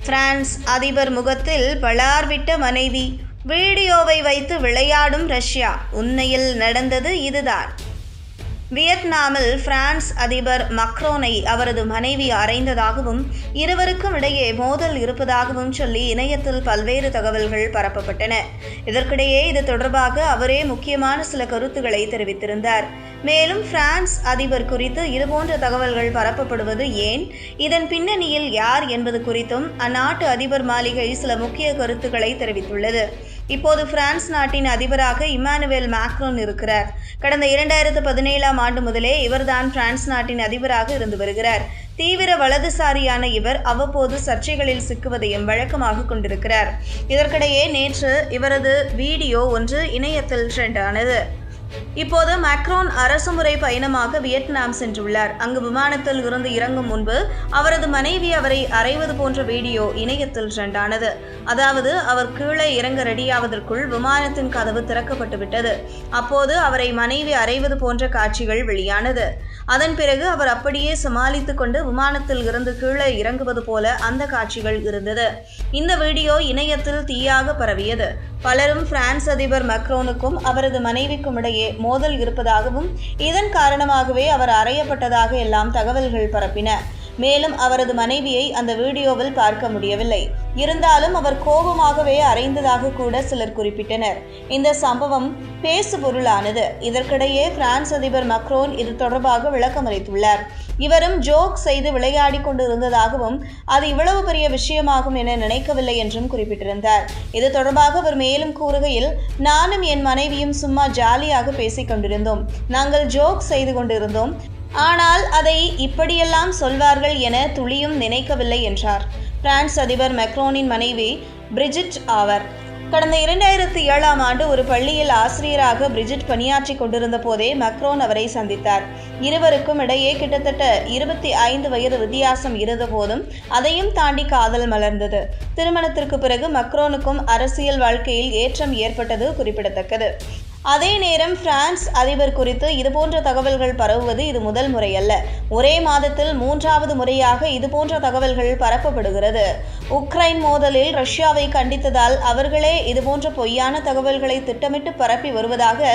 France அதிபர் முகத்தில் பளார்விட்ட மனைவி, வீடியோவை வைத்து விளையாடும் ரஷ்யா. உண்மையில் நடந்தது இதுதான். வியட்நாமில் பிரான்ஸ் அதிபர் மக்ரோனை அவரது மனைவி அறைந்ததாகவும் இருவருக்கும் இடையே மோதல் இருப்பதாகவும் சொல்லி இணையத்தில் பல்வேறு தகவல்கள் பரப்பப்பட்டன. இதற்கிடையே இது தொடர்பாக அவரே முக்கியமான சில கருத்துக்களை தெரிவித்திருந்தார். மேலும் பிரான்ஸ் அதிபர் குறித்து இதுபோன்ற தகவல்கள் பரப்பப்படுவது ஏன், இதன் பின்னணியில் யார் என்பது குறித்தும் அந்நாட்டு அதிபர் மாளிகை சில முக்கிய கருத்துக்களை தெரிவித்துள்ளது. இப்போது பிரான்ஸ் நாட்டின் அதிபராக இம்மானுவேல் மேக்ரோன் இருக்கிறார். கடந்த 2017ஆம் ஆண்டு முதலே இவர்தான் பிரான்ஸ் நாட்டின் அதிபராக இருந்து வருகிறார். தீவிர வலதுசாரியான இவர் அவ்வப்போது சர்ச்சைகளில் சிக்குவதையும் வழக்கமாக கொண்டிருக்கிறார். இதற்கிடையே நேற்று இவரது வீடியோ ஒன்று இணையத்தில் ட்ரெண்ட் ஆனது. இப்போது மேக்ரோன் அரசுமுறை பயணமாக வியட்நாம் சென்றுள்ளார். அங்கு விமானத்தில் இருந்து இறங்கும் முன்பு அவரது மனைவி அவரை அறைவது போன்ற வீடியோ இணையத்தில் ட்ரெண்ட் ஆனது. அதாவது அவர் கீழே இறங்க ரெடியாவதற்குள் விமானத்தின் கதவு திறக்கப்பட்டு விட்டது. அப்போது அவரை மனைவி அறைவது போன்ற காட்சிகள் வெளியானது. அதன் பிறகு அவர் அப்படியே சமாளித்துக் கொண்டு விமானத்தில் இருந்து கீழே இறங்குவது போல அந்த காட்சிகள் இருந்தது. இந்த வீடியோ இணையத்தில் தீயாக பரவியது. பலரும் பிரான்ஸ் அதிபர் மக்ரோனுக்கும் அவரது மனைவிக்கும் இடையே மோதல் இருப்பதாகவும் இதன் காரணமாகவே அவர் அறையப்பட்டதாக எல்லாம் தகவல்கள் பரப்பின. மேலும் அவரது மனைவியை அந்த வீடியோவில் பார்க்க முடியவில்லை. இருந்தாலும் அவர் கோபமாகவே அறைந்ததாக கூட சிலர் குறிப்பிட்டனர். இந்த சம்பவம் பேசுபொருளானது. இதற்கிடையே பிரான்ஸ் அதிபர் மக்ரோன் இது தொடர்பாக விளக்கமளித்துள்ளார். இவரும் ஜோக் செய்து விளையாடி கொண்டிருந்ததாகவும் அது இவ்வளவு பெரிய விஷயமாகும் என நினைக்கவில்லை என்றும் குறிப்பிட்டிருந்தார். இது தொடர்பாக அவர் மேலும் கூறுகையில், நானும் என் மனைவியும் சும்மா ஜாலியாக பேசிக் கொண்டிருந்தோம். நாங்கள் ஜோக் செய்து கொண்டிருந்தோம். ஆனால் அதை இப்படியெல்லாம் சொல்வார்கள் என துளியும் நினைக்கவில்லை என்றார். பிரான்ஸ் அதிபர் மேக்ரோனின் மனைவி பிரிஜிட் ஆவர். கடந்த 2007ஆம் ஆண்டு ஒரு பள்ளியில் ஆசிரியராக பிரிஜிட் பணியாற்றி கொண்டிருந்த போதே மக்ரோன் அவரை சந்தித்தார். இருவருக்கும் இடையே கிட்டத்தட்ட 25 வயது வித்தியாசம் இருந்த போதும் அதையும் தாண்டி காதல் மலர்ந்தது. திருமணத்திற்கு பிறகு மக்ரோனுக்கும் அரசியல் வாழ்க்கையில் ஏற்றம் ஏற்பட்டது குறிப்பிடத்தக்கது. அதே நேரம் பிரான்ஸ் அதிபர் குறித்து இதுபோன்ற தகவல்கள் பரவுவது இது முதல் முறையல்ல. ஒரே மாதத்தில் 3வது முறையாக இதுபோன்ற தகவல்கள் பரப்பப்படுகிறது. உக்ரைன் மோதலில் ரஷ்யாவை கண்டித்ததால் அவர்களே இதுபோன்ற பொய்யான தகவல்களை திட்டமிட்டு பரப்பி வருவதாக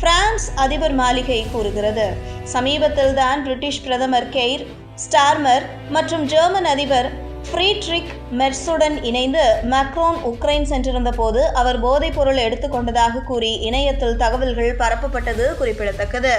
பிரான்ஸ் அதிபர் மாளிகை கூறுகிறது. சமீபத்தில் தான் பிரிட்டிஷ் பிரதமர் கெய்ர் ஸ்டார்மர் மற்றும் ஜெர்மன் அதிபர் ஃப்ரீட்ரிக் மெர்ஸுடன் இணைந்து மக்ரோன் உக்ரைன் சென்றிருந்த போது அவர் போதைப் பொருள் எடுத்துக்கொண்டதாக கூறி இணையத்தில் தகவல்கள் பரப்பப்பட்டது குறிப்பிடத்தக்கது.